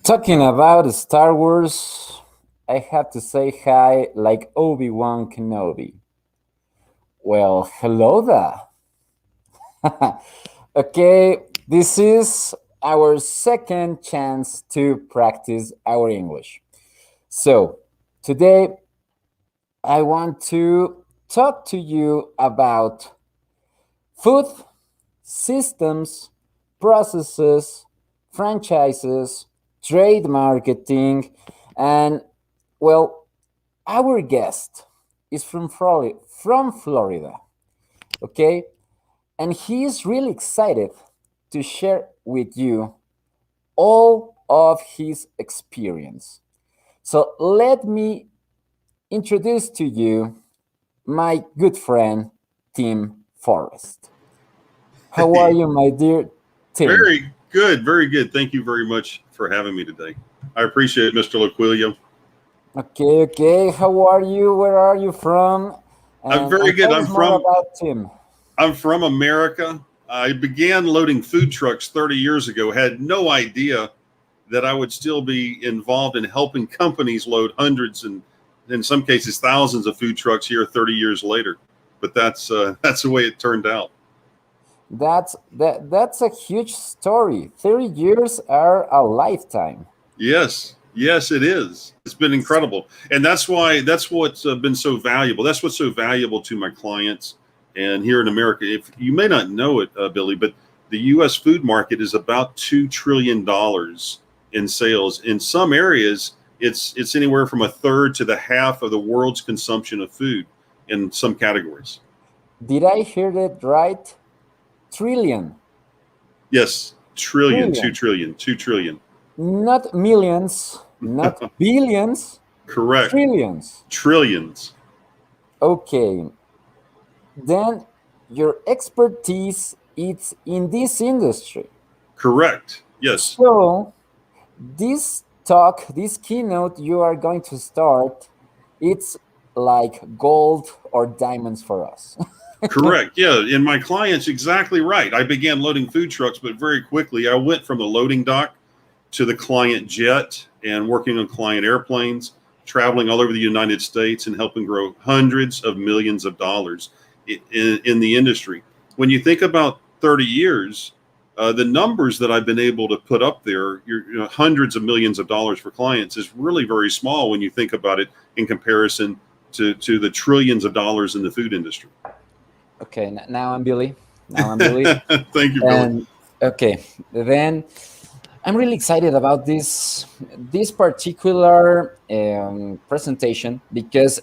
Talking about Star Wars, I have to say hi like Obi-Wan Kenobi. Well, hello there. Okay, this is our second chance to practice our English. So, today I want to talk to you about food, systems, processes, franchises, trade marketing, and well, our guest is from Florida, okay? And he is really excited to share with you all of his experience. So let me introduce to you my good friend, Tim Forrest. How are Hey, you, my dear Tim? very good, very good. Thank you very much for having me today. I appreciate it, Mr. Loquillo. Okay, okay. How are you? Where are you from? I'm And very good. tell us more about Tim. I'm from America. I began loading food trucks 30 years ago. Had no idea that I would still be involved in helping companies load hundreds and in some cases thousands of food trucks here 30 years later. But that's the way it turned out. That's a huge story. 30 years are a lifetime. Yes, yes, it is. It's been incredible, and that's what's been so valuable. That's what's so valuable to my clients and here in America. If you may not know it, Billy, but the U.S. food market is about $2 trillion in sales. In some areas, it's anywhere from a third to the half of the world's consumption of food in some categories. Did I hear that right? Trillion. Yes, trillion, two Trillion. trillion, 2 trillion. Not millions, not billions, Correct. trillions. Trillions. Okay. Then your expertise is in this industry. Correct. Yes. So this talk, this keynote you are going to start, it's like gold or diamonds for us. Correct. Yeah. And my client's exactly right. I began loading food trucks, but very quickly I went from the loading dock to the client jet and working on client airplanes, traveling all over the United States and helping grow hundreds of millions of dollars in the industry. When you think about 30 years, the numbers that I've been able to put up there, hundreds of millions of dollars for clients, is really very small when you think about it in comparison to the trillions of dollars in the food industry. Okay, now I'm Billy. Now I'm Billy. Thank you, Billy. And okay, then I'm really excited about this particular presentation because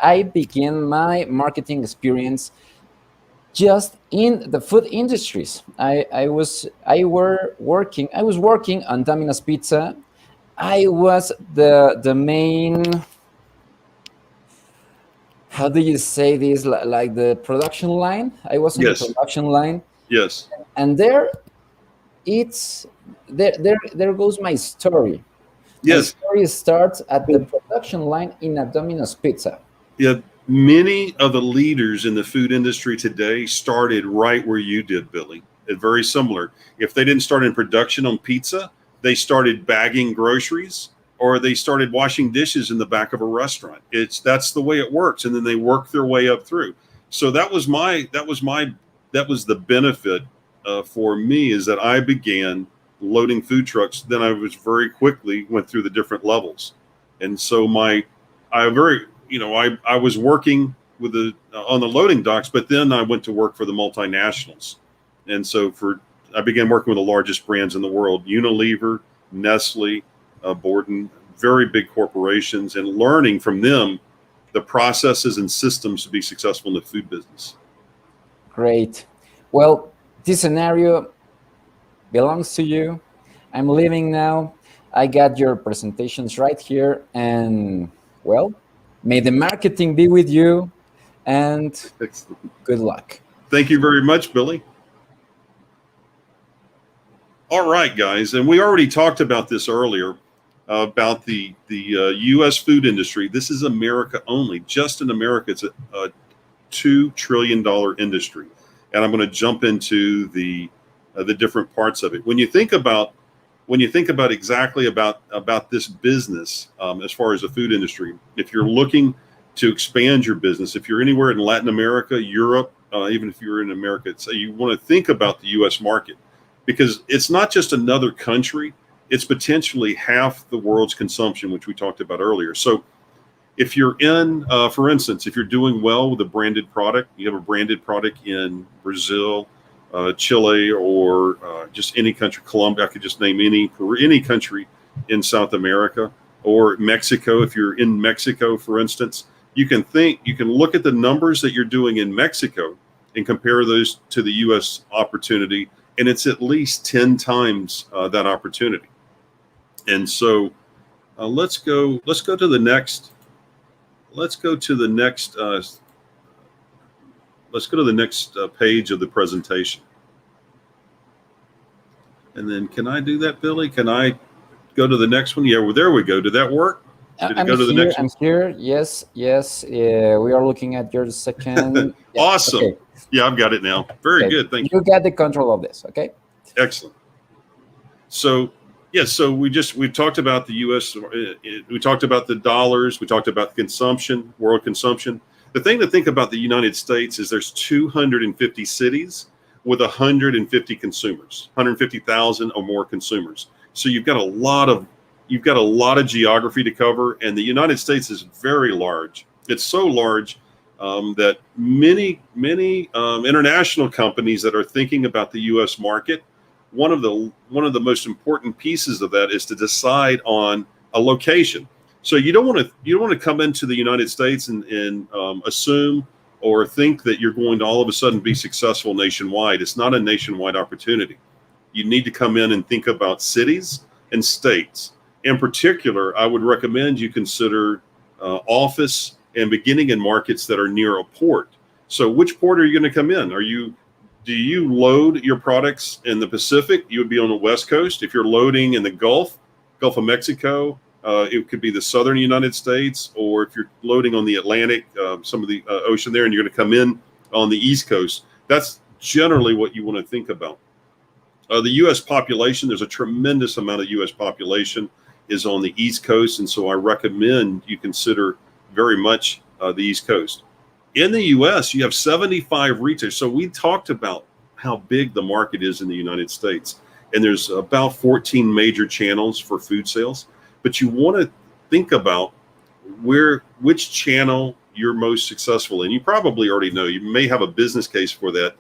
I began my marketing experience just in the food industries. I was working on Domino's Pizza. I was the main, how do you say this, like the production line. I was on the Yes. production line, Yes. and it's there goes my story. My Yes. story starts at the production line in a Domino's Pizza. Yeah, many of the leaders in the food industry today started right where you did, Billy. It's very similar. If they didn't start in production on pizza, they started bagging groceries or they started washing dishes in the back of a restaurant. That's the way it works, and then they work their way up through. So that was the benefit for me, is that I began loading food trucks. Then I was very quickly went through the different levels, and so I very I was working with the on the loading docks, but then I went to work for the multinationals, and so I began working with the largest brands in the world: Unilever, Nestle, Borden, very big corporations, and learning from them the processes and systems to be successful in the food business. Great. Well, this scenario belongs to you. I'm leaving now. I got your presentations right here, and well, may the marketing be with you, and good luck. Thank you very much, Billy. All right, guys, and we already talked about this earlier about the U.S. food industry. This is America only. Just in America, it's a $2 trillion industry, and I'm going to jump into the different parts of it. When you think about when you think about exactly about this business, as far as the food industry, if you're looking to expand your business, if you're anywhere in Latin America, Europe, even if you're in America, so you want to think about the U.S. market, because it's not just another country; it's potentially half the world's consumption, which we talked about earlier. So if you're in, for instance, if you're doing well with a branded product, you have a branded product in Brazil, Chile, or just any country, Colombia, I could just name any country in South America, or Mexico. If you're in Mexico, for instance, you can look at the numbers that you're doing in Mexico and compare those to the U.S. opportunity, and it's at least 10 times that opportunity. And so let's go to the next. Let's go to the next. Let's go to the next page of the presentation. And then, can I do that, Billy? Can I go to the next one? Yeah, well, there we go. Did that work? Did it I'm go to the here. next one? I'm here. Yes, yes. We are looking at your second. Yeah, Awesome. okay. Yeah, I've got it now. Very Okay. good. Thank you. You get the control of this. Okay. Excellent. So, yes, so we've talked about the U.S. We talked about the dollars. We talked about consumption, world consumption. The thing to think about the United States is there's 250 cities with 150 consumers, 150,000 or more consumers. So you've got a lot of geography to cover, and the United States is very large. It's so large that many international companies that are thinking about the U.S. market, one of the most important pieces of that is to decide on a location. So you don't want to come into the United States and assume or think that you're going to all of a sudden be successful nationwide. It's not a nationwide opportunity. You need to come in and think about cities and states. In particular, I would recommend you consider office and beginning in markets that are near a port. So which port are you going to come in? Do you load your products in the Pacific? You would be on the West Coast. If you're loading in the Gulf of Mexico, it could be the southern United States, or if you're loading on the Atlantic, some of the ocean there, and you're going to come in on the East Coast. That's generally what you want to think about. The U.S. population, there's a tremendous amount of U.S. population is on the East Coast, and so I recommend you consider very much the East Coast. In the U.S., you have 75 retailers. So we talked about how big the market is in the United States, and there's about 14 major channels for food sales. But you want to think about which channel you're most successful in. You probably already know. You may have a business case for that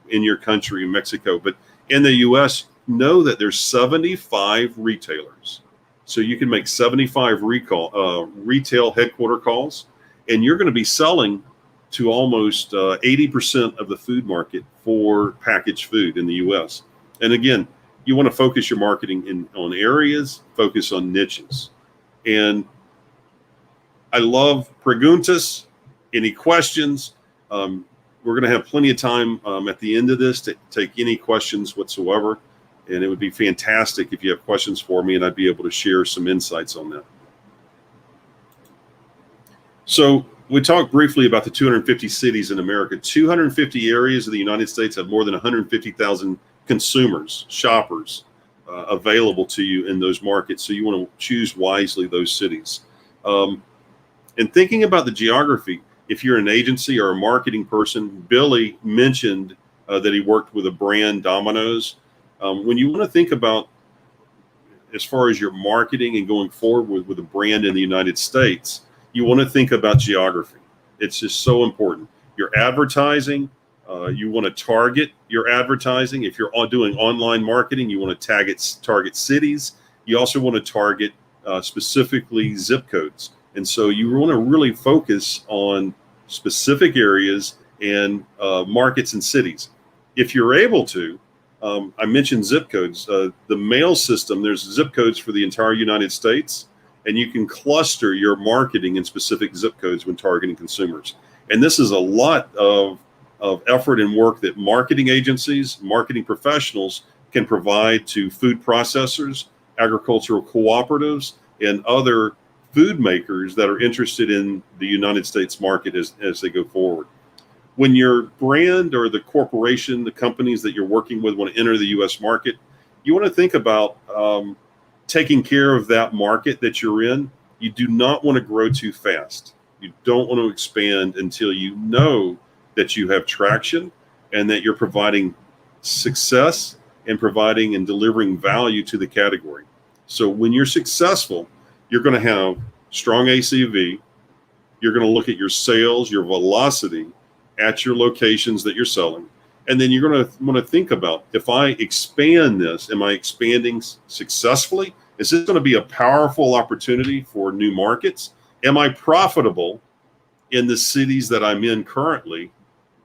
in your country, in Mexico. But in the U.S., know that there's 75 retailers. So you can make 75 retail headquarter calls, and you're going to be selling to almost 80% of the food market for packaged food in the U.S. And again, you want to focus your marketing on areas, focus on niches. And I love preguntas. Any questions? We're going to have plenty of time at the end of this to take any questions whatsoever. And it would be fantastic if you have questions for me, and I'd be able to share some insights on that. So we talked briefly about the 250 cities in America. 250 areas of the United States have more than 150,000 consumers, shoppers available to you in those markets. So you want to choose wisely those cities. And thinking about the geography, if you're an agency or a marketing person, Billy mentioned that he worked with a brand, Domino's. When you want to think about, as far as your marketing and going forward with a brand in the United States, you want to think about geography. It's just so important. Your advertising, you want to target your advertising. If you're doing online marketing, you want to target cities. You also want to target specifically zip codes. And so you want to really focus on specific areas and markets and cities. If you're able to, I mentioned zip codes. The mail system, there's zip codes for the entire United States, and you can cluster your marketing in specific zip codes when targeting consumers. And this is a lot of effort and work that marketing agencies, marketing professionals can provide to food processors, agricultural cooperatives, and other food makers that are interested in the United States market as they go forward. When your brand or the corporation, the companies that you're working with want to enter the U.S. market, you want to think about taking care of that market that you're in. You do not want to grow too fast. You don't want to expand until you know that you have traction and that you're providing success and providing and delivering value to the category. So when you're successful, you're going to have strong ACV. You're going to look at your sales, your velocity at your locations that you're selling. And then you're going to want to think about, if I expand this, am I expanding successfully? Is this going to be a powerful opportunity for new markets? Am I profitable in the cities that I'm in currently?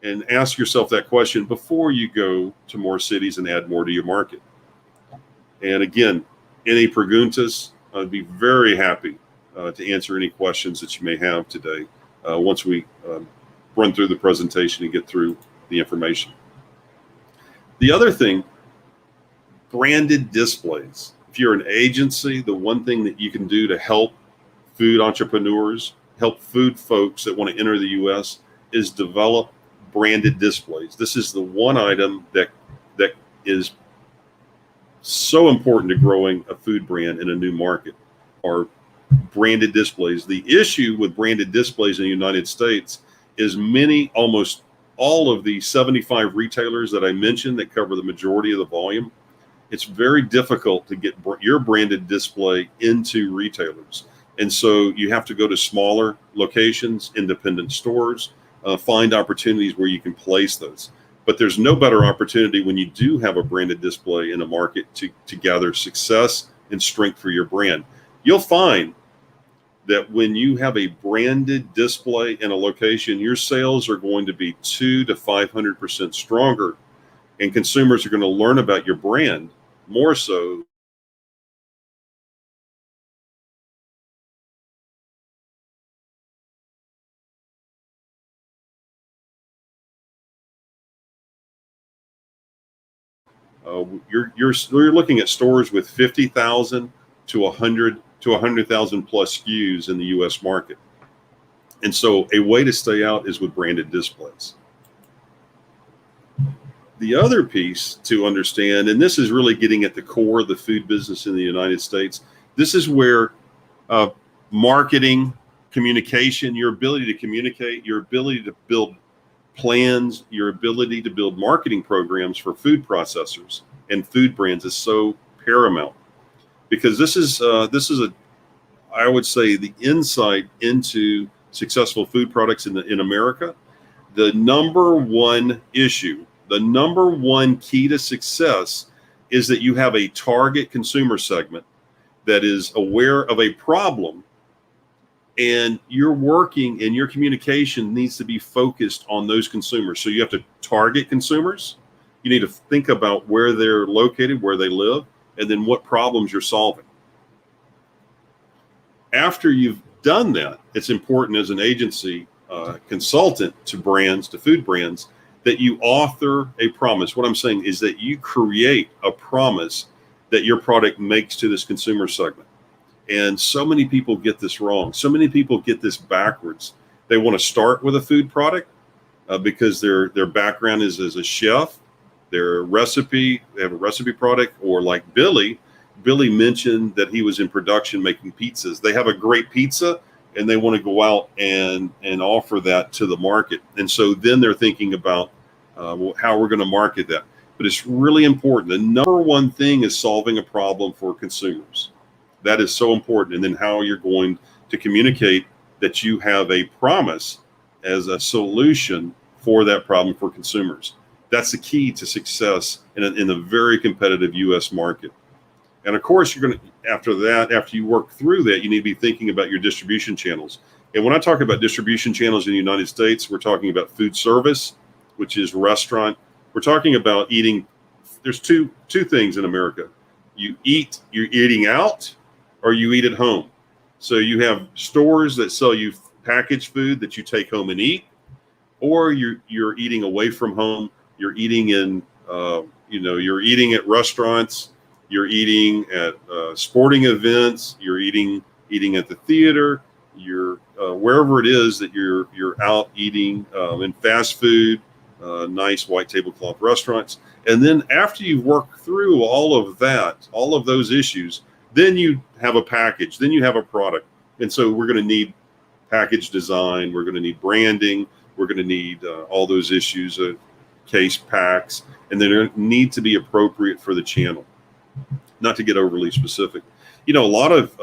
And ask yourself that question before you go to more cities and add more to your market. And again, any preguntas, I'd be very happy to answer any questions that you may have today once we run through the presentation and get through the information. The other thing, branded displays. If you're an agency, the one thing that you can do to help food entrepreneurs, help food folks that want to enter the U.S. is develop branded displays. This is the one item that is so important to growing a food brand in a new market, are branded displays. The issue with branded displays in the United States is almost all of the 75 retailers that I mentioned that cover the majority of the volume, it's very difficult to get your branded display into retailers. And so you have to go to smaller locations, independent stores, find opportunities where you can place those. But there's no better opportunity when you do have a branded display in a market to gather success and strength for your brand. You'll find that when you have a branded display in a location, your sales are going to be 200 to 500% stronger, and consumers are going to learn about your brand more so. You're looking at stores with 50,000 to 100,000 plus SKUs in the U.S. market, and so a way to stay out is with branded displays. The other piece to understand, and this is really getting at the core of the food business in the United States, this is where marketing, communication, your ability to communicate, your ability to build plans, your ability to build marketing programs for food processors and food brands is so paramount, because this is I would say the insight into successful food products in America. The number one issue, the number one key to success is that you have a target consumer segment that is aware of a problem, and your working and your communication needs to be focused on those consumers. So you have to target consumers. You need to think about where they're located, where they live, and then what problems you're solving. After you've done that, it's important as an agency consultant to brands, to food brands, that you author a promise. What I'm saying is that you create a promise that your product makes to this consumer segment. And so many people get this wrong. So many people get this backwards. They want to start with a food product because their background is as a chef, they have a recipe product, or like Billy mentioned that he was in production making pizzas. They have a great pizza and they want to go out and offer that to the market. And so then they're thinking about how we're going to market that. But it's really important. The number one thing is solving a problem for consumers. That is so important. And then how you're going to communicate that you have a promise as a solution for that problem for consumers. That's the key to success in a very competitive U.S. market. And of course, you're going to, after you work through that, you need to be thinking about your distribution channels. And when I talk about distribution channels in the United States, we're talking about food service, which is restaurant. We're talking about eating. There's two things in America. You're eating out, or you eat at home. So you have stores that sell you packaged food that you take home and eat, or you're eating away from home. You're eating you're eating at restaurants. You're eating at sporting events. You're eating at the theater. You're wherever it is that you're out eating in fast food. nice white tablecloth restaurants. And then after you've worked through all of that, all of those issues, then you have a package, then you have a product. And so we're going to need package design, we're going to need branding, we're going to need all those issues, case packs, and they're going to need to be appropriate for the channel. Not to get overly specific, a lot of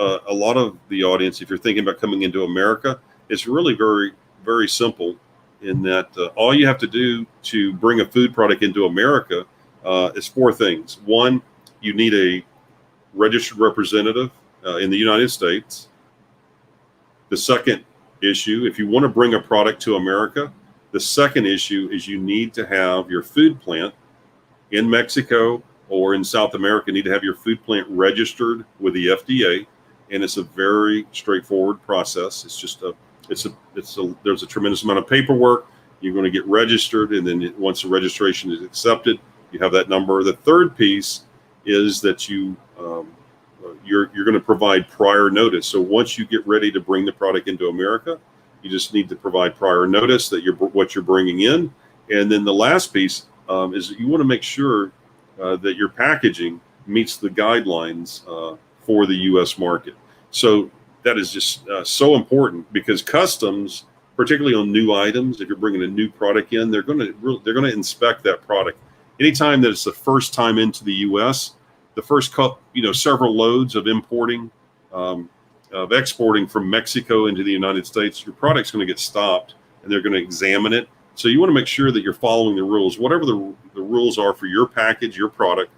the audience, if you're thinking about coming into America, it's really very, very simple. In that all you have to do to bring a food product into America is four things. One, you need a registered representative in the United States. The second issue, if you want to bring a product to America, the second issue is you need to have your food plant in Mexico or in South America, need to have your food plant registered with the FDA. And it's a very straightforward process. It's just there's a tremendous amount of paperwork. You're going to get registered, and then once the registration is accepted, you have that number. The third piece is that you're going to provide prior notice. So once you get ready to bring the product into America, you just need to provide prior notice that what you're bringing in. And then the last piece is that you want to make sure that your packaging meets the guidelines for the U.S. market. So that is just so important, because customs, particularly on new items, if you're bringing a new product in, they're going to inspect that product. Anytime that it's the first time into the U.S., the first several loads of importing, of exporting from Mexico into the United States, your product's going to get stopped, and they're going to examine it. So you want to make sure that you're following the rules, whatever the rules are for your package, your product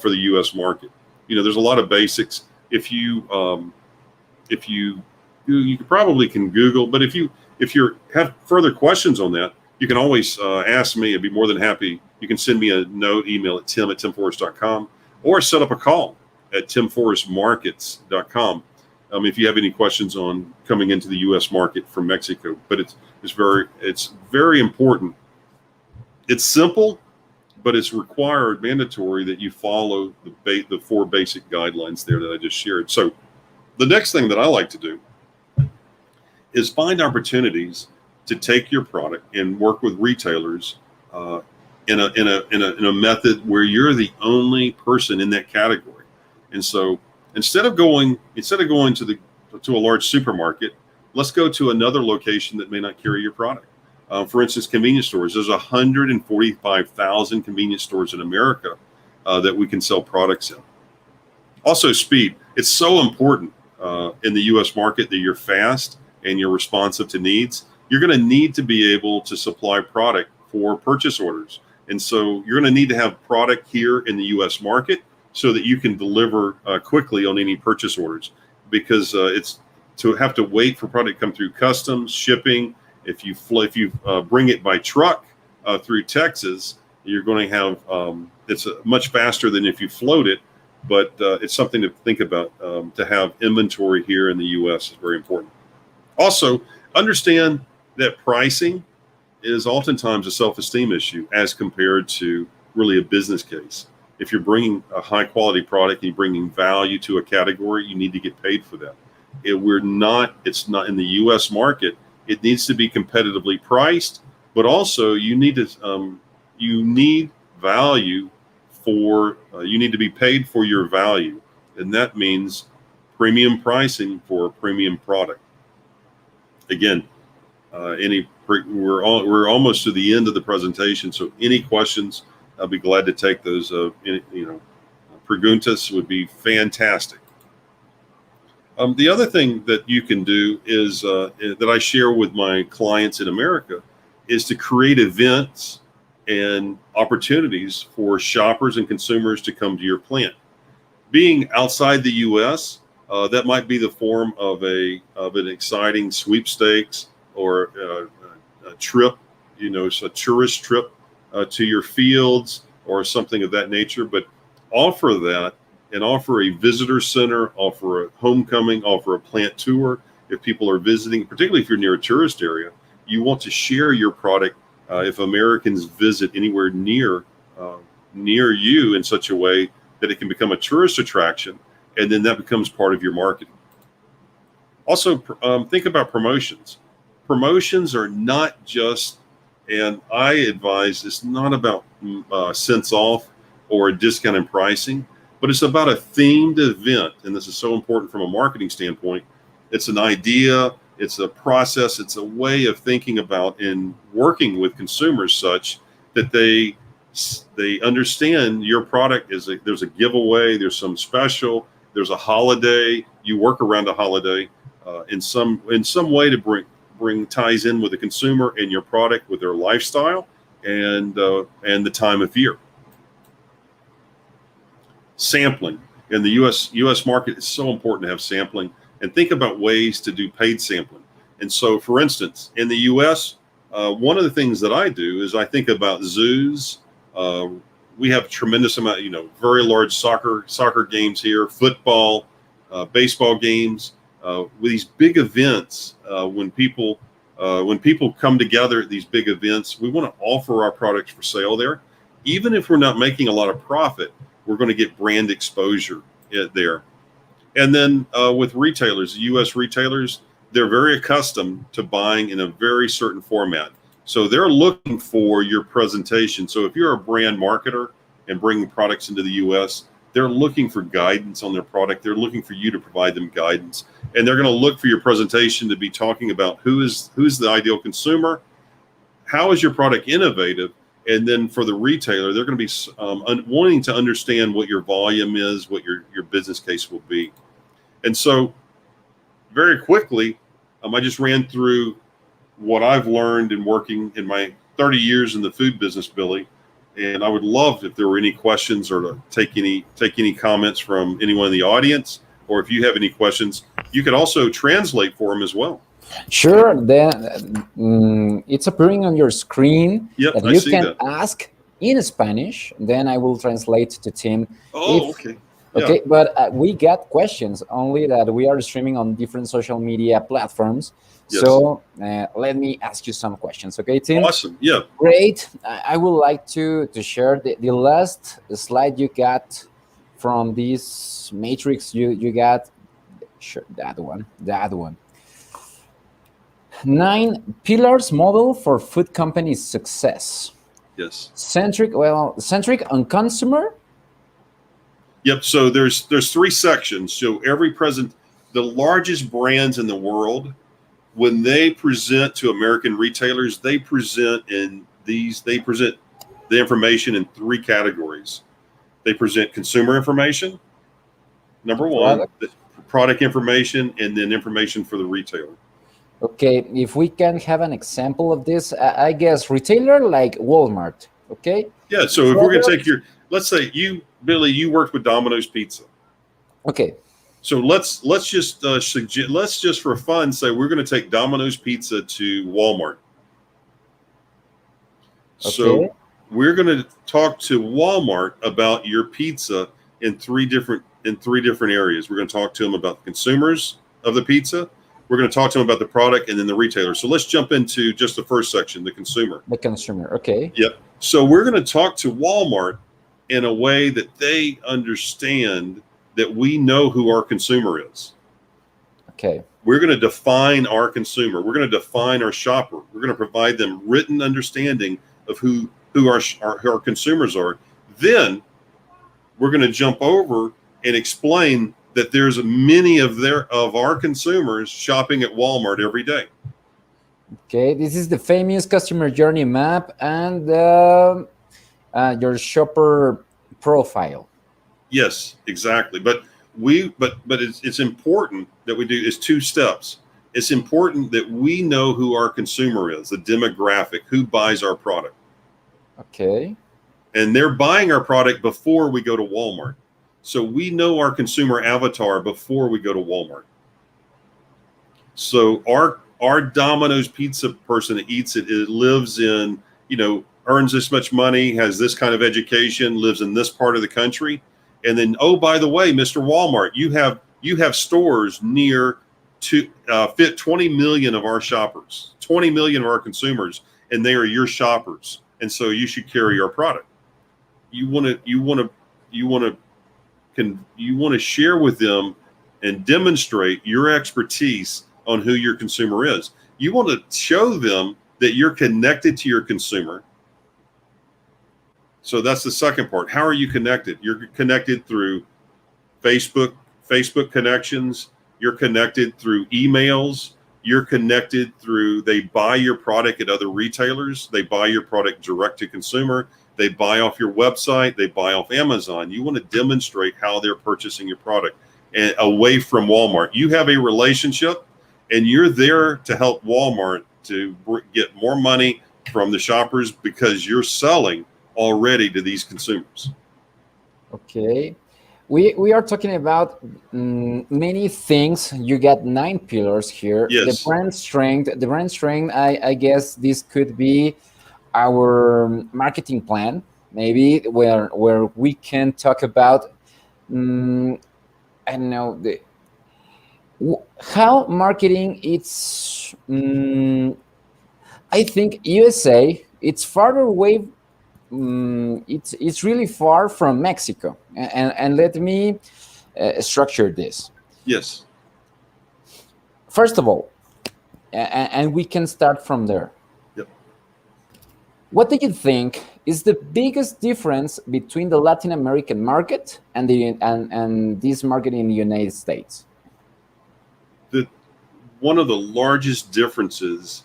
for the U.S. market. There's a lot of basics. If you probably can Google, but if you have further questions on that, you can always ask me. I'd be more than happy. You can send me a note, email at tim@timforrest.com, or set up a call at timforrestmarkets.com if you have any questions on coming into the U.S. market from Mexico. But it's very important. It's simple, but it's required, mandatory, that you follow the four basic guidelines there that I just shared. So the next thing that I like to do is find opportunities to take your product and work with retailers in a method where you're the only person in that category. And so instead of going to a large supermarket, let's go to another location that may not carry your product. For instance, convenience stores. There's 145,000 convenience stores in America that we can sell products in. Also, speed. It's so important in the U.S. market that you're fast and you're responsive to needs. You're going to need to be able to supply product for purchase orders. And so you're going to need to have product here in the U.S. market so that you can deliver quickly on any purchase orders, because it's to have to wait for product to come through customs, shipping. If you bring it by truck through Texas, you're going to have it's much faster than if you float it, but it's something to think about. To have inventory here in the U.S. is very important. Also, understand that pricing is oftentimes a self-esteem issue as compared to really a business case. If you're bringing a high-quality product and you're bringing value to a category, you need to get paid for that. It's not in the U.S. market. It needs to be competitively priced, but also you need value for you need to be paid for your value, and that means premium pricing for a premium product. Again, we're almost to the end of the presentation, so any questions, I'll be glad to take those. Preguntas would be fantastic. The other thing that you can do is that I share with my clients in America is to create events and opportunities for shoppers and consumers to come to your plant. Being outside the U.S., that might be the form of an exciting sweepstakes or a trip, it's a tourist trip to your fields or something of that nature. But offer that, and offer a visitor center, offer a homecoming, offer a plant tour. If people are visiting, particularly if you're near a tourist area, you want to share your product. If Americans visit anywhere near you in such a way that it can become a tourist attraction, and then that becomes part of your marketing. Also, think about promotions. Promotions are not just And I advise it's not about cents off or a discount in pricing, but it's about a themed event. And this is so important from a marketing standpoint. It's an idea, it's a process, it's a way of thinking about and working with consumers such that they understand your product is there's a giveaway, there's some special, there's a holiday, you work around a holiday in some way to bring ties in with the consumer and your product with their lifestyle and the time of year. Sampling in the U.S. market is so important to have sampling and think about ways to do paid sampling. And so, for instance, in the U.S., one of the things that I do is I think about zoos. Uh, we have a tremendous amount, very large soccer games here, football, baseball games, with these big events. When people come together at these big events, we want to offer our products for sale there. Even if we're not making a lot of profit, we're going to get brand exposure there. And then with retailers, U.S. retailers, they're very accustomed to buying in a very certain format. So they're looking for your presentation. So if you're a brand marketer and bringing products into the U.S., they're looking for guidance on their product. They're looking for you to provide them guidance. And they're going to look for your presentation to be talking about who's the ideal consumer, how is your product innovative, and then for the retailer, they're going to be wanting to understand what your volume is, what your business case will be. And so very quickly, I just ran through what I've learned in working in my 30 years in the food business, Billy. And I would love if there were any questions or to take any comments from anyone in the audience, or if you have any questions, you could also translate for them as well. Sure. Then it's appearing on your screen Yep, that I you see can that. ask in Spanish. Then I will translate to Tim. Oh, okay. Yeah. Okay, but we got questions only that we are streaming on different social media platforms. Yes. So let me ask you some questions. Okay, Tim? Awesome. Yeah. Great. I would like to share the last slide you got from this matrix you got. Sure, that one. 9 pillars model for food companies' success. Yes. Centric on consumer. Yep. So there's 3 sections. So the largest brands in the world, when they present to American retailers, they present the information in 3 categories. They present consumer information, number 1, product information, and then information for the retailer. Okay, if we can have an example of this, I guess retailer like Walmart. Okay. Yeah. So if we're going to take let's say Billy, you worked with Domino's Pizza. Okay. So let's just let's just for fun say we're going to take Domino's Pizza to Walmart. Okay. So we're going to talk to Walmart about your pizza in three different areas. We're going to talk to them about the consumers of the pizza. We're going to talk to them about the product, and then the retailer. So let's jump into just the first section, the consumer. The consumer. Okay. Yep. So we're going to talk to Walmart in a way that they understand that we know who our consumer is. Okay. We're going to define our consumer. We're going to define our shopper. We're going to provide them written understanding of who our consumers are. Then we're going to jump over and explain that there's many of our consumers shopping at Walmart every day. Okay, this is the famous customer journey map and your shopper profile. Yes, exactly. But it's important that we do is 2 steps. It's important that we know who our consumer is, the demographic, who buys our product. Okay. And they're buying our product before we go to Walmart. So we know our consumer avatar before we go to Walmart. So our Domino's Pizza person that eats it lives in, earns this much money, has this kind of education, lives in this part of the country. And then, oh, by the way, Mr. Walmart, you have stores near to fit 20 million of our shoppers, 20 million of our consumers, and they are your shoppers. And so you should carry our product. You want to share with them and demonstrate your expertise on who your consumer is. You want to show them that you're connected to your consumer. So that's the second part. How are you connected? You're connected through Facebook connections. You're connected through emails. You're connected through, they buy your product at other retailers. They buy your product direct to consumer. They buy off your website. They buy off Amazon. You want to demonstrate how they're purchasing your product and away from Walmart. You have a relationship and you're there to help Walmart to get more money from the shoppers because you're selling already to these consumers. Okay. We are talking about many things. You got 9 pillars here. Yes. The brand strength, I guess this could be our marketing plan, maybe where we can talk about I don't know how marketing it's I think USA it's farther away. It's really far from Mexico, and let me structure this. Yes. First of all, and we can start from there. Yep. What do you think is the biggest difference between the Latin American market and and this market in the United States? One of the largest differences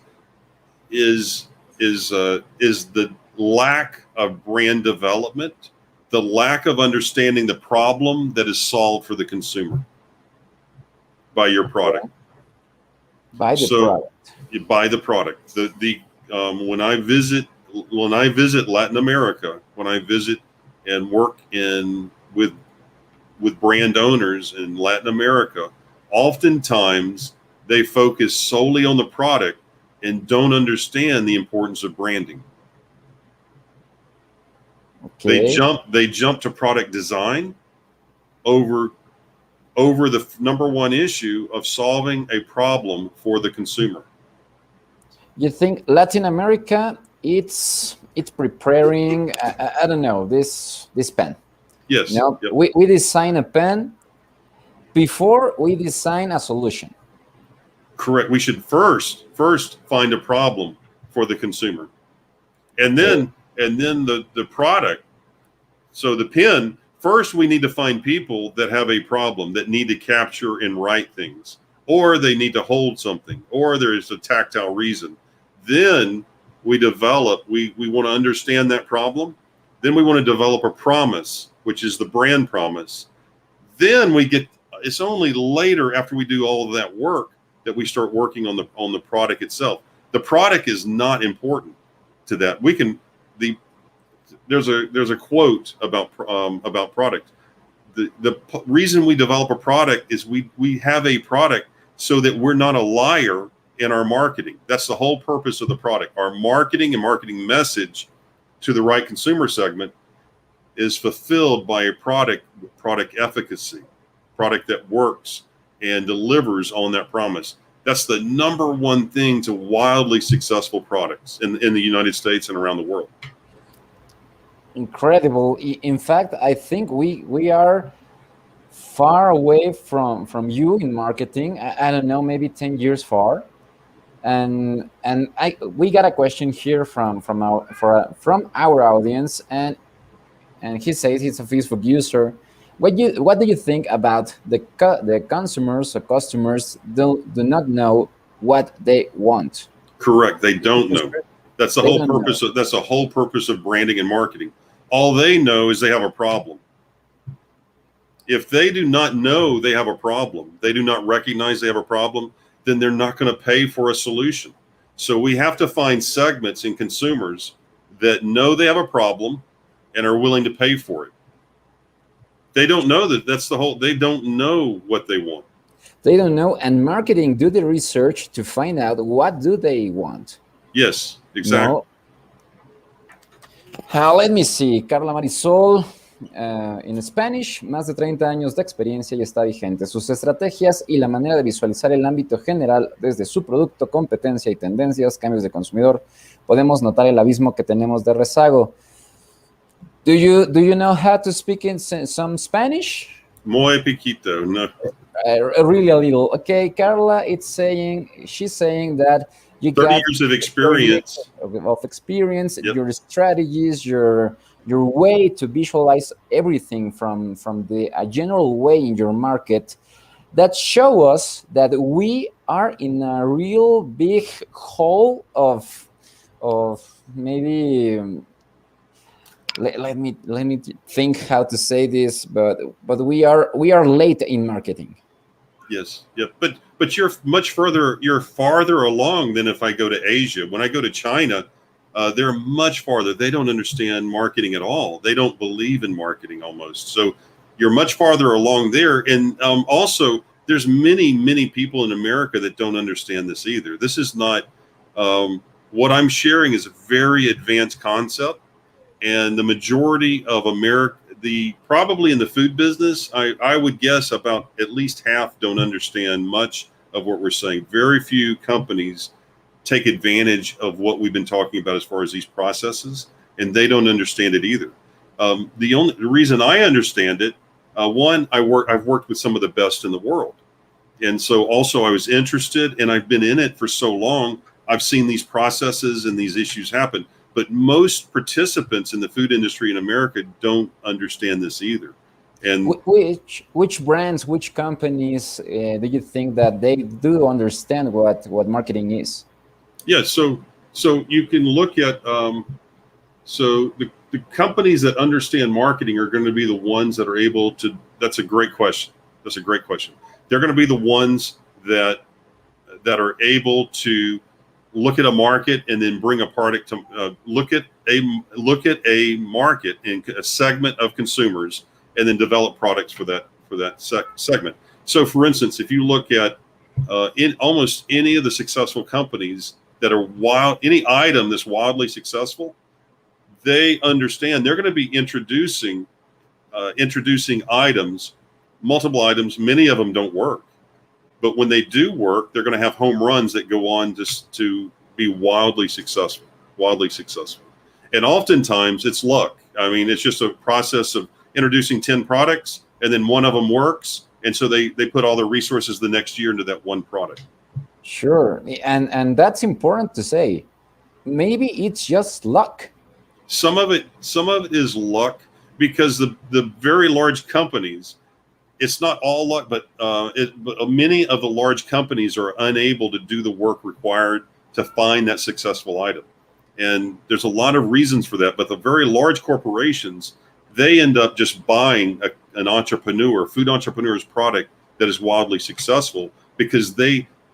is the lack of brand development, the lack of understanding the problem that is solved for the consumer by your product. By the product. You buy the product. When I visit Latin America, when I visit and work with brand owners in Latin America, oftentimes they focus solely on the product and don't understand the importance of branding. Okay. They jump to product design over the number one issue of solving a problem for the consumer. You think Latin America it's preparing I don't know this pen. Yes. You know, Yep. we design a pen before we design a solution. Correct. We should first find a problem for the consumer, and then the product. So the pen, first we need to find people that have a problem that need to capture and write things, or they need to hold something, or there is a tactile reason. Then we want to understand that problem. Then we want to develop a promise, which is the brand promise. Then it's only later after we do all of that work that we start working on the product itself. The product is not important to that. There's a quote about product. The reason we develop a product is we have a product so that we're not a liar in our marketing. That's the whole purpose of the product. Our marketing and marketing message to the right consumer segment is fulfilled by a product efficacy, product that works and delivers on that promise. That's the number one thing to wildly successful products in the United States and around the world. Incredible. In fact, I think we are far away from you in marketing. I don't know, maybe 10 years far. And we got a question here from our audience, and he says he's a Facebook user. What do you think about the consumers or customers do not know what they want? Correct. They don't know. That's the whole purpose. That's the whole purpose of branding and marketing. All they know is they have a problem. If they do not know they have a problem, they do not recognize they have a problem, then they're not going to pay for a solution. So we have to find segments in consumers that know they have a problem and are willing to pay for it. They don't know they don't know what they want. They don't know, and marketing do the research to find out what do they want. Yes, exactly. No. Let me see. Carla Marisol, en Spanish, más de 30 años de experiencia y está vigente. Sus estrategias y la manera de visualizar el ámbito general desde su producto, competencia y tendencias, cambios de consumidor, podemos notar el abismo que tenemos de rezago. Do you know how to speak in some Spanish? Muy poquito, no. Really a little. Okay, Carla, she's saying that You 30 got years of 30 years experience. of experience, Yep. your strategies, your way to visualize everything from the a general way in your market that show us that we are in a real big hole of maybe let me think how to say this, but we are late in marketing. Yes. Yep. But you're farther along than if I go to Asia. When I go to China, they're much farther. They don't understand marketing at all. They don't believe in marketing almost. So you're much farther along there. And also, there's many people in America that don't understand this either. This is not what I'm sharing is a very advanced concept, and the majority of America, the probably in the food business, I would guess about at least half don't understand much of what we're saying. Very few companies take advantage of what we've been talking about as far as these processes, and they don't understand it either. The reason I understand it, one, I've worked with some of the best in the world, and so also I was interested, and I've been in it for so long. I've seen these processes and these issues happen, but most participants in the food industry in America don't understand this either. And Which brands, which companies do you think that they do understand what marketing is? yeah, so you can look at so the companies that understand marketing are going to be the ones that are able to. That's a great question. That's a great question. They're going to be the ones that are able to look at a market and then bring a product to look at a market and a segment of consumers, and then develop products for that segment. So, for instance, if you look at in almost any of the successful companies that are any item that's wildly successful, they understand they're going to be introducing items, multiple items. Many of them don't work, but when they do work, they're going to have home runs that go on to be wildly successful, wildly successful. And oftentimes it's luck. I mean, it's just a process of introducing 10 products and then one of them works. And so they put all their resources the next year into that one product. Sure, and that's important to say. Maybe it's just luck. Some of it is luck, because the very large companies, it's not all luck, but many of the large companies are unable to do the work required to find that successful item. And there's a lot of reasons for that. But the very large corporations, they end up just buying food entrepreneur's product that is wildly successful, because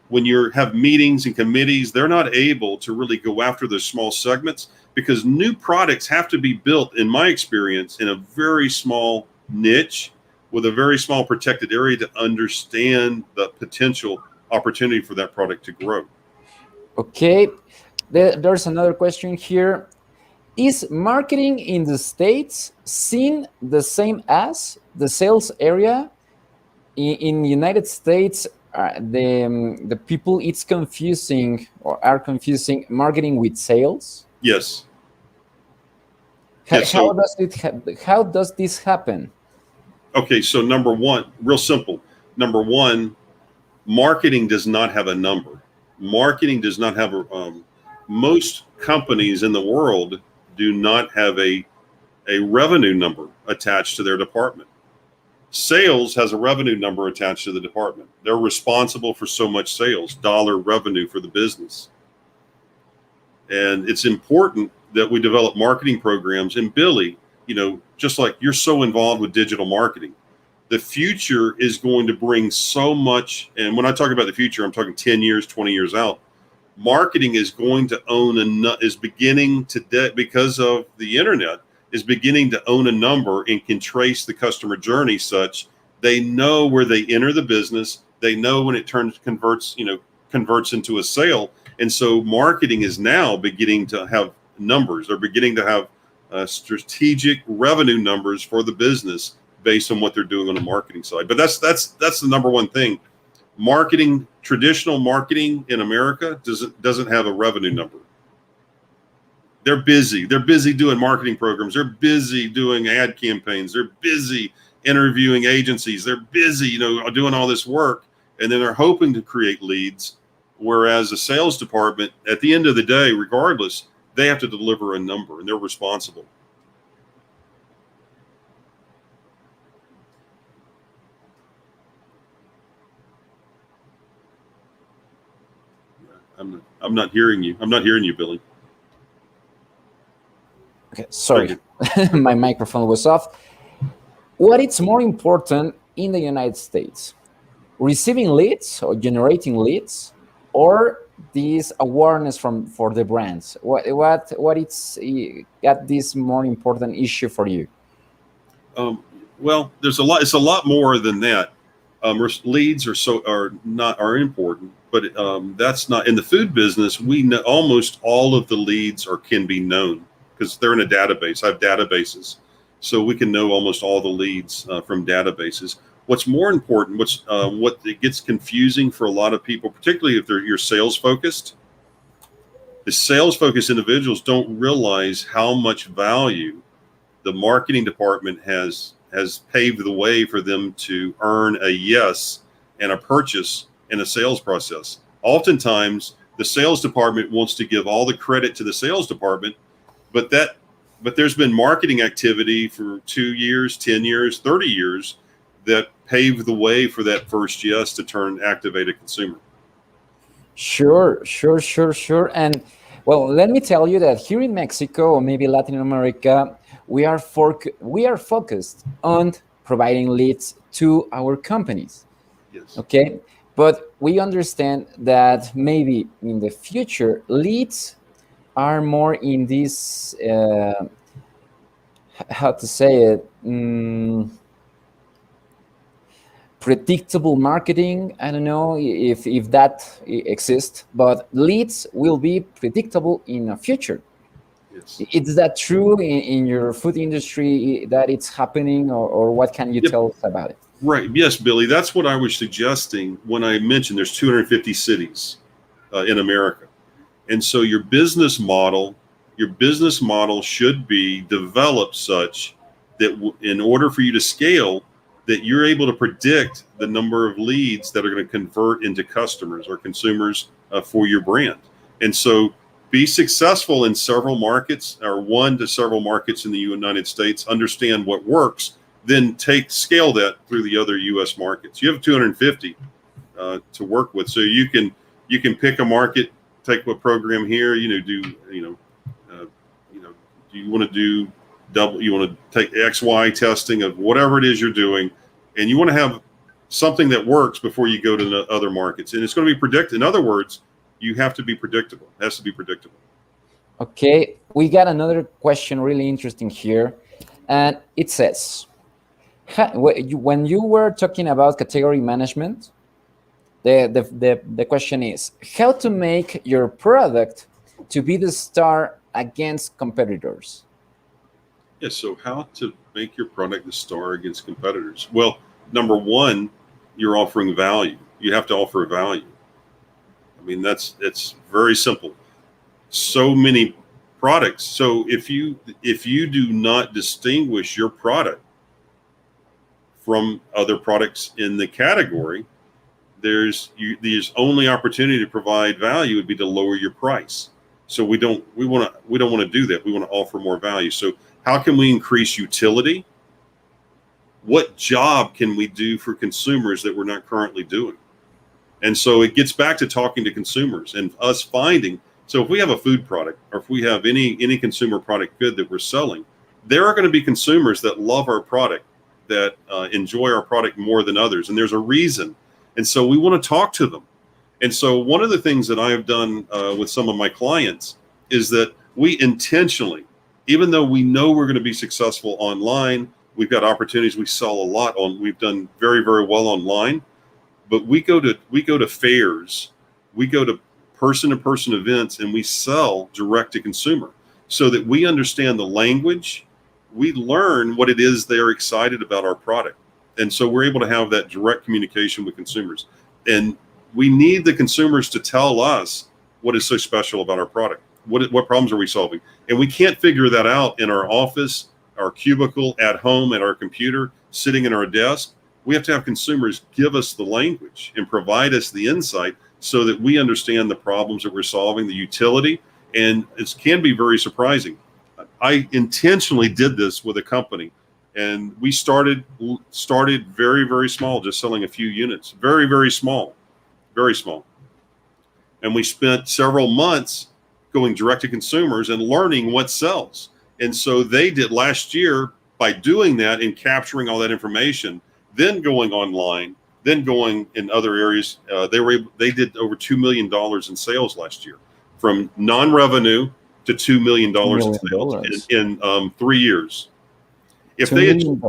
when you have meetings and committees, they're not able to really go after those small segments, because new products have to be built, in my experience, in a very small niche with a very small protected area to understand the potential opportunity for that product to grow. Okay, there's another question here. Is marketing in the States seen the same as the sales area? In the United States, the people it's confusing or are confusing marketing with sales. Yes. How, Yes. how So, does how does this happen? okay. So, number one, real simple. Number one, marketing does not have a number. Marketing does not have most companies in the world do not have a revenue number attached to their department. Sales has a revenue number attached to the department. They're responsible for so much sales, dollar revenue for the business. And it's important that we develop marketing programs. And Billy, just like you're so involved with digital marketing, the future is going to bring so much. And when I talk about the future, I'm talking 10 years, 20 years out. Marketing is going to is beginning to, because of the internet, is beginning to own a number and can trace the customer journey such they know where they enter the business. They know when it converts into a sale. And so marketing is now beginning to have numbers. They're beginning to have strategic revenue numbers for the business based on what they're doing on the marketing side. But that's the number one thing. Traditional marketing in America doesn't have a revenue number. They're busy. They're busy doing marketing programs. They're busy doing ad campaigns. They're busy interviewing agencies. They're busy, doing all this work, and then they're hoping to create leads Whereas a sales department, at the end of the day, regardless, they have to deliver a number and they're responsible. I'm not hearing you. I'm not hearing you, Billy. Okay, sorry, Okay. my microphone was off. What is more important in the United States? Receiving leads or generating leads, or this awareness from for the brands? What it's got this more important issue for you? Um, well, there's a lot. It's a lot more than that. Leads are important, but that's not in the food business. We know almost all of the leads are can be known because they're in a database. I have databases, so we can know almost all the leads from databases. What's more important, what it gets confusing for a lot of people, particularly if you're sales focused. The sales focused individuals don't realize how much value the marketing department has paved the way for them to earn a yes and a purchase in a sales process. Oftentimes, the sales department wants to give all the credit to the sales department, but there's been marketing activity for 2 years, 10 years, 30 years that paved the way for that first yes to activate a consumer. Sure, sure, sure, sure. And well, let me tell you that here in Mexico or maybe Latin America, we are focused on providing leads to our companies. Yes. Okay, but we understand that maybe in the future leads are more in this how to say it. Predictable marketing. I don't know if that exists, but leads will be predictable in the future. Yes. Is that true in your food industry that it's happening, or what can you Yep. tell us about it? Right. Yes, Billy. That's what I was suggesting when I mentioned there's 250 cities in America. And so your business model should be developed such that in order for you to scale, that you're able to predict the number of leads that are going to convert into customers or consumers for your brand. And so be successful in several markets or one to several markets in the United States, understand what works, then scale that through the other US markets. You have 250 to work with. So you can pick a market, take a program here, do you want to do you want to take XY testing of whatever it is you're doing, and you want to have something that works before you go to the other markets. And it's going to be predicted. In other words, you have to be predictable. It has to be predictable. Okay, we got another question really interesting here, and it says, when you were talking about category management, the question is how to make your product to be the star against competitors. Yeah. So how to make your product the star against competitors? Well, number one, you're offering value. You have to offer value. I mean, it's very simple. So many products. So if you do not distinguish your product from other products in the category, there's only opportunity to provide value would be to lower your price. So we don't want to do that. We want to offer more value. So how can we increase utility? What job can we do for consumers that we're not currently doing? And so it gets back to talking to consumers and us finding. So if we have a food product or if we have any consumer product good that we're selling, there are going to be consumers that love our product, that enjoy our product more than others. And there's a reason. And so we want to talk to them. And so one of the things that I have done with some of my clients is that we intentionally, even though we know we're going to be successful online, we've got opportunities. We sell a lot we've done very, very well online, but we go to fairs, we go to person-to-person events, and we sell direct to consumer so that we understand the language. We learn what it is they're excited about our product. And so we're able to have that direct communication with consumers. And we need the consumers to tell us what is so special about our product. What problems are we solving? And we can't figure that out in our office, our cubicle, at home, at our computer, sitting in our desk. We have to have consumers give us the language and provide us the insight so that we understand the problems that we're solving, the utility, and it can be very surprising. I intentionally did this with a company, and we started very, very small, just selling a few units, very, very small, very small. And we spent several months going direct to consumers and learning what sells. And so they did last year by doing that and capturing all that information, then going online, then going in other areas. They did over $2 million in sales last year, from non-revenue to $2 million in sales in 3 years. If $2 they had million.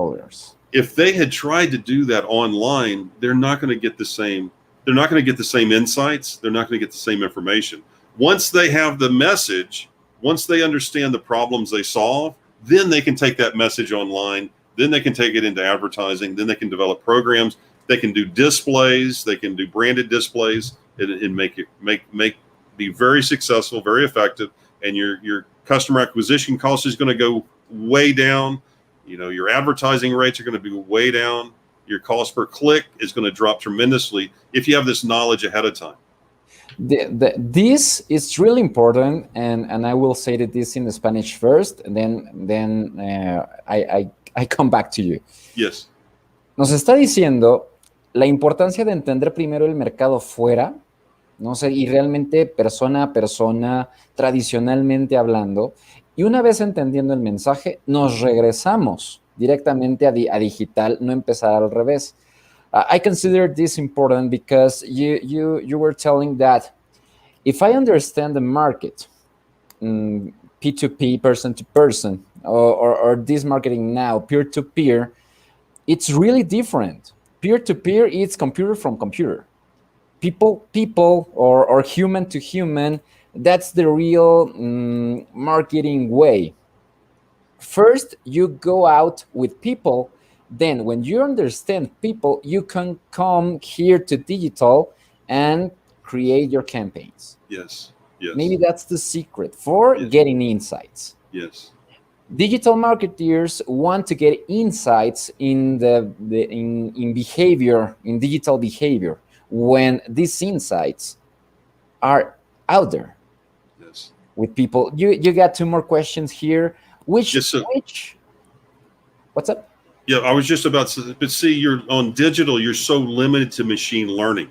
if they had tried to do that online, they're not going to get the same. They're not going to get the same insights. They're not going to get the same information. Once they have the message, once they understand the problems they solve, then they can take that message online. Then they can take it into advertising. Then they can develop programs. They can do displays. They can do branded displays and be very successful, very effective. And your customer acquisition cost is going to go way down. Your advertising rates are going to be way down. Your cost per click is going to drop tremendously if you have this knowledge ahead of time. This is really important, and I will say that this in Spanish first, and then I come back to you. Yes. Nos está diciendo la importancia de entender primero el mercado fuera, no sé, y realmente persona a persona, tradicionalmente hablando, y una vez entendiendo el mensaje, nos regresamos directamente a digital, no empezar al revés. I consider this important because you were telling that if I understand the market, P2P, person to person, or this marketing now, peer to peer, it's really different. Peer to peer, it's computer from computer. People, or human to human, that's the real marketing way. First, you go out with people. Then when you understand people, you can come here to digital and create your campaigns. Yes. Maybe that's the secret for getting insights. Yes. Digital marketers want to get insights in in behavior, in digital behavior, when these insights are out there. Yes. With people. You got two more questions here. Which what's up? Yeah, I was just about to, but see, you're on digital, you're so limited to machine learning.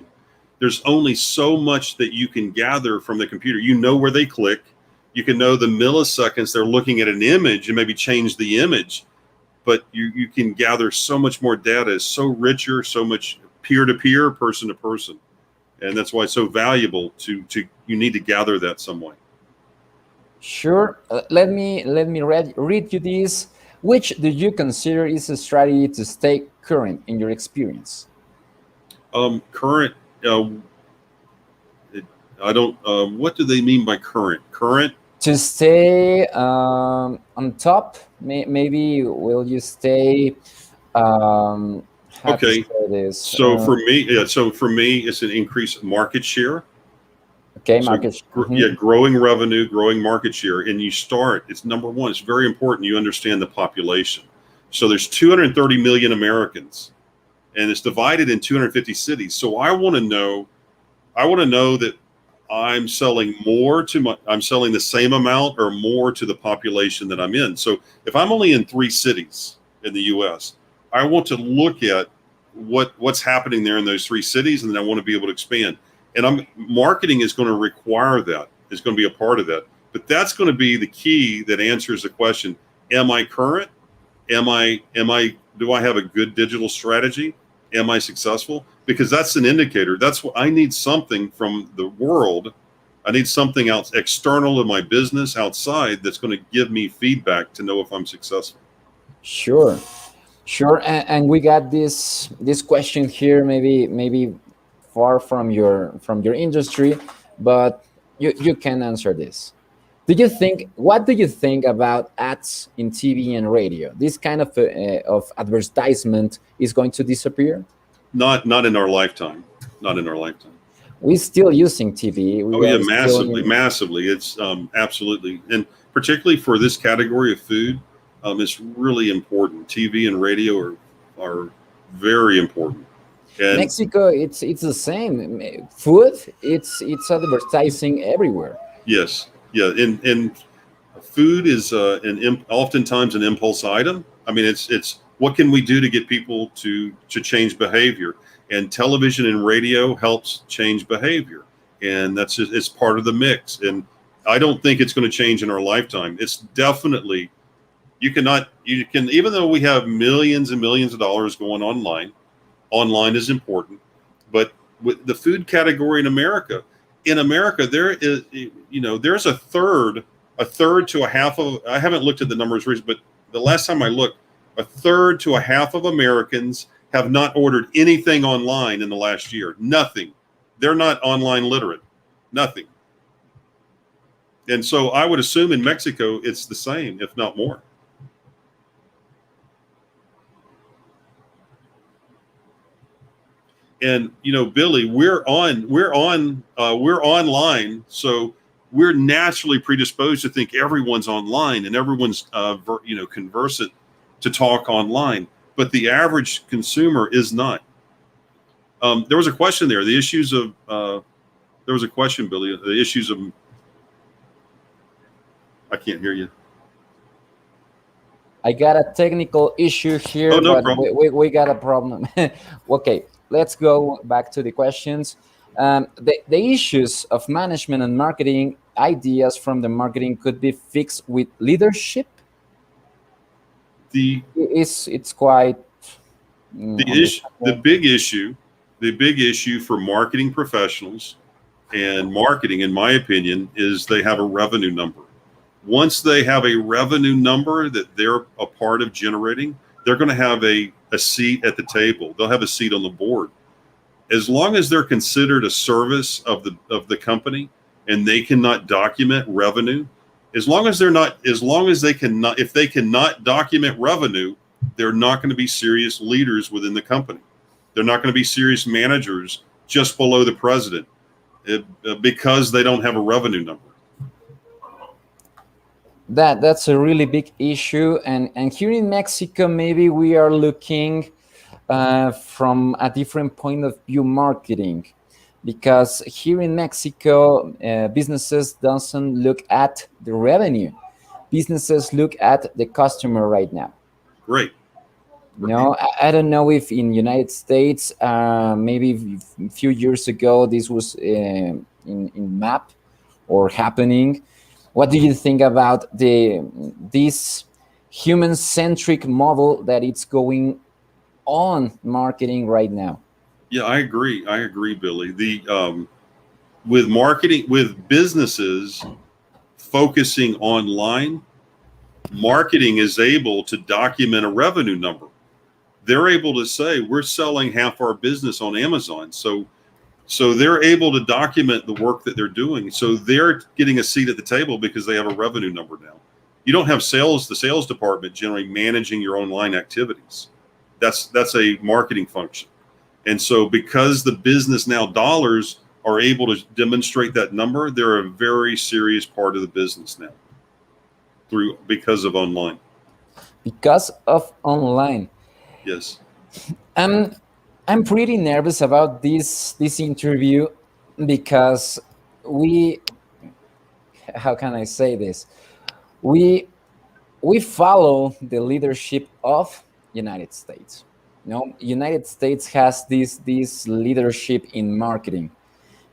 There's only so much that you can gather from the computer. You know where they click. You can know the milliseconds they're looking at an image and maybe change the image. But you can gather so much more data. It's so richer, so much peer-to-peer, person-to-person. And that's why it's so valuable to you need to gather that some way. Sure. Let me read you this. Which do you consider is a strategy to stay current in your experience? Current. I don't. What do they mean by current? Current. To stay on top. Maybe will you stay? Okay. So for me, it's an increased market share. Okay, market share. Yeah, growing revenue, growing market share, and you start. It's number one. It's very important you understand the population. So there's 230 million Americans, and it's divided in 250 cities. So I want to know that I'm selling I'm selling the same amount or more to the population that I'm in. So if I'm only in 3 cities in the U.S., I want to look at what's happening there in those 3 cities, and then I want to be able to expand. And marketing is going to require that. It's going to be a part of that. But that's going to be the key that answers the question: am I current? Do I have a good digital strategy? Am I successful? Because that's an indicator. That's what I need, something from the world. I need something else external to my business outside that's going to give me feedback to know if I'm successful. Sure. And we got this question here, maybe far from your industry, but you can answer this. What do you think about ads in TV and radio? This kind of advertisement is going to disappear? Not in our lifetime. Not in our lifetime. We're still using TV. Massively. It's absolutely, and particularly for this category of food, it's really important. TV and radio are very important. And Mexico, it's the same. Food, it's advertising everywhere. yes, yeah, and food is oftentimes an impulse item. I mean, it's what can we do to get people to change behavior, and television and radio helps change behavior, and that's just, it's part of the mix. And I don't think it's going to change in our lifetime. It's definitely you can even though we have millions and millions of dollars going online. Online is important, but with the food category in America, there is, there's a third to a half of, I haven't looked at the numbers recently, but the last time I looked, a third to a half of Americans have not ordered anything online in the last year. Nothing. They're not online literate. Nothing. And so I would assume in Mexico, it's the same, if not more. And Billy, we're online, so we're naturally predisposed to think everyone's online and everyone's conversant to talk online, but the average consumer is not. There was a question there, the issues of there was a question, Billy, the issues of, I can't hear you. I got a technical issue Oh, here, no but problem. we got a problem. Okay, let's go back to the questions. The issues of management and marketing ideas from the marketing could be fixed with leadership. The It's quite the understandable. big issue for marketing professionals and marketing, in my opinion, is they have a revenue number. Once they have a revenue number that they're a part of generating, they're going to have a seat at the table. They'll have a seat on the board. As long as they're considered a service of the company and they cannot document revenue, as long as they cannot, if they cannot document revenue, they're not going to be serious leaders within the company. They're not going to be serious managers just below the president because they don't have a revenue number. That's a really big issue, and here in Mexico, maybe we are looking from a different point of view marketing, because here in Mexico, businesses doesn't look at the revenue. Businesses look at the customer right now. Great. No, I don't know if in United States, maybe a few years ago, this was in map or happening. What do you think about this human centric model that it's going on marketing right now? Yeah, I agree. I agree, Billy. With marketing, with businesses focusing online, marketing is able to document a revenue number. They're able to say we're selling half our business on Amazon, so they're able to document the work that they're doing. So they're getting a seat at the table because they have a revenue number now. You don't have the sales department generally managing your online activities. That's a marketing function. And so because the business now dollars are able to demonstrate that number, they're a very serious part of the business now because of online. Because of online. Yes. I'm I'm pretty nervous about this interview because we, how can I say this? We we follow the leadership of United States. United States has this leadership in marketing,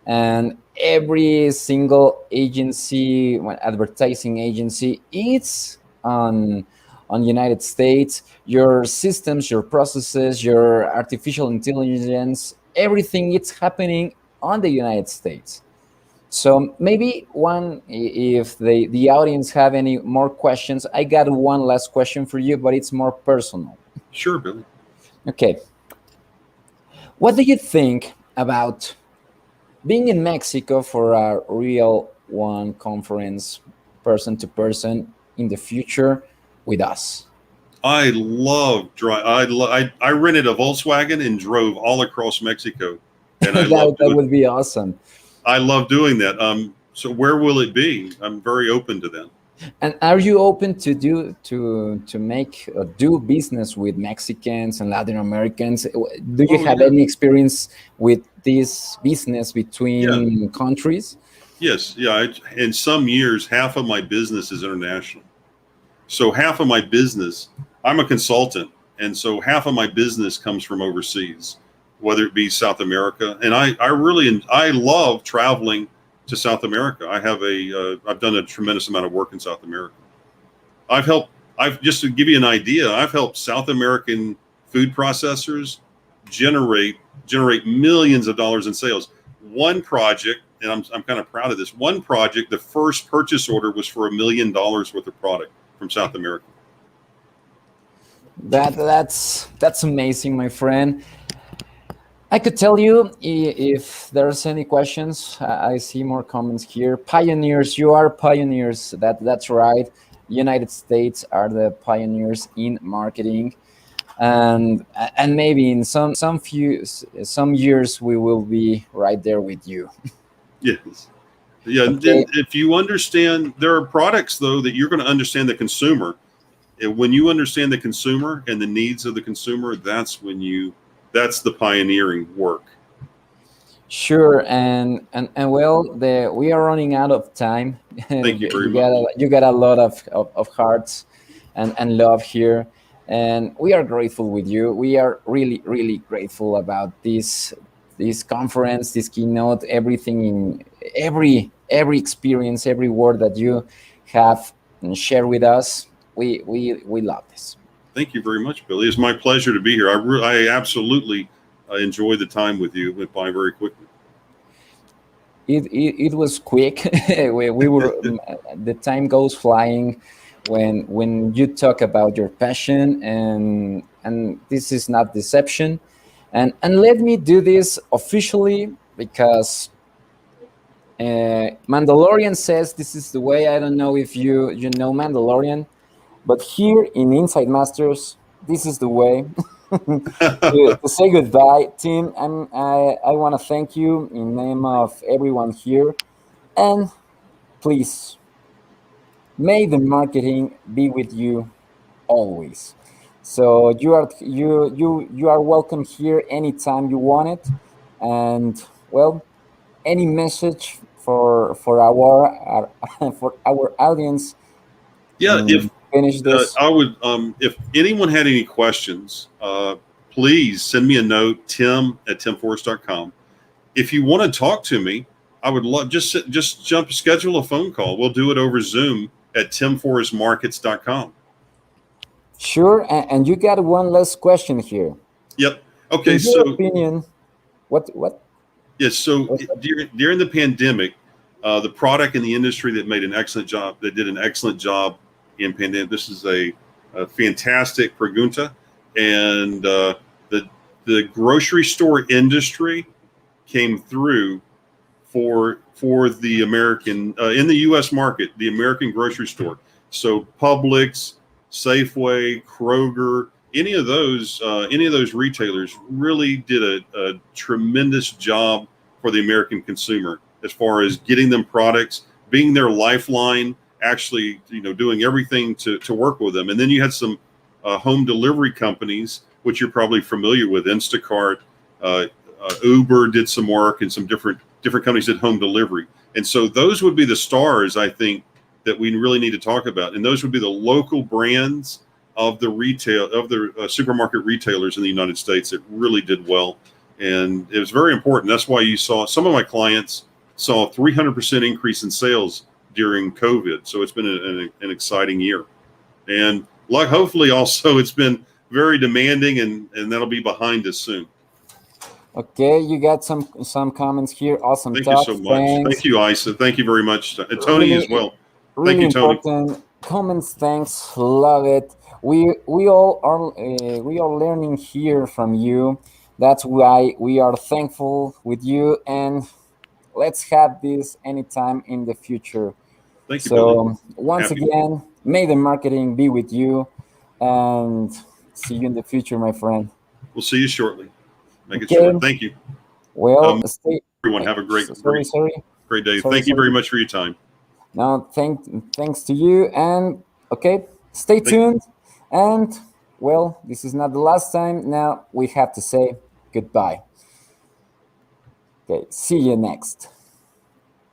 and every single agency, advertising agency, it's on United States. Your systems, your processes, your artificial intelligence, everything it's happening on the United States. So maybe if the audience have any more questions, I got one last question for you, but it's more personal. Sure, Billy. Okay, what do you think about being in Mexico for a real one conference, person to person, in the future with us? I love drive. I rented a Volkswagen and drove all across Mexico, and That would be awesome. I love doing that. So where will it be? I'm very open to that. And are you open to make do business with Mexicans and Latin Americans? Do you Oh have yeah, any experience with this business yeah, between countries? yes, yeah. In some years, half of my business is international. So half of my business, I'm a consultant, and so half of my business comes from overseas, whether it be South America. And I love traveling to South America. I've done a tremendous amount of work in South America. I've helped. I've just to give you an idea. I've helped South American food processors generate generate millions of dollars in sales. One project, and I'm kind of proud of this. One project, the first purchase order was for $1 million worth of product from South America. That's amazing, my friend. I could tell you if there's any questions. I see more comments here. Pioneers, you are pioneers. That's right. United States are the pioneers in marketing, and maybe in some years we will be right there with you. Yes. Yeah. And Okay, if you understand, there are products though that you're going to understand the consumer. And when you understand the consumer and the needs of the consumer, that's the pioneering work. sure. And well, the we are running out of time. Thank you very much. You got a lot of hearts and love here, and we are grateful with you. We are really grateful about this conference, this keynote, everything in every experience, every word that you have shared with us. We love this. Thank you very much, Billy. It's my pleasure to be here. I absolutely enjoyed the time with you. It went by very quickly. It was quick. We were the time goes flying when you talk about your passion, and this is not deception. And let me do this officially because Mandalorian says this is the way. I don't know if you know Mandalorian, but here in Inside Masters, this is the way. To say goodbye, Tim. I want to thank you in name of everyone here, and please may the marketing be with you always. So you are welcome here anytime you want it, and well, any message for our for our audience Yeah, if and finish this. I would, if anyone had any questions, please send me a note, tim@timforrest.com. If you want to talk to me, I would love just schedule a phone call. We'll do it over Zoom at timforrestmarkets.com. Sure, and you got one last question here. Yep. Okay. In your So opinion, what yes. So what's during the pandemic, the product in the industry that made an excellent job, that did an excellent job in pandemic. This is a fantastic pregunta, and the grocery store industry came through for the American in the U.S. market, the American grocery store. So Publix, Safeway, Kroger, any of those retailers really did a tremendous job for the American consumer as far as getting them products, being their lifeline, actually doing everything to work with them. And then you had some home delivery companies, which you're probably familiar with, Instacart. Uber did some work, and some different companies did home delivery. And so those would be the stars, I think, that we really need to talk about. And those would be the local brands of the supermarket retailers in the United States that really did well. And it was very important. That's why you saw some of my clients saw a 300% increase in sales during COVID. So it's been an exciting year. And like, hopefully also it's been very demanding, and that'll be behind us soon. okay? You got some comments here. Awesome Thank you talk. so much. Thanks. Thank you, Isa. Thank you very much. And Tony as Really well. Thank really you, Tony. important comments. Thanks. Love it. We all are learning here from you. That's why we are thankful with you, and let's have this anytime in the future. Thank you, Billy. So once Happy. again, may the marketing be with you, and see you in the future, my friend. We'll see you shortly. Make it Okay. short. Thank you. Well, stay. Everyone have a great, Sorry, sorry, great day. sorry, Thank you very sorry. much for your time. No, thanks to you. And okay, stay Thank, tuned. And well, this is not the last time. Now we have to say goodbye. Okay, see you next.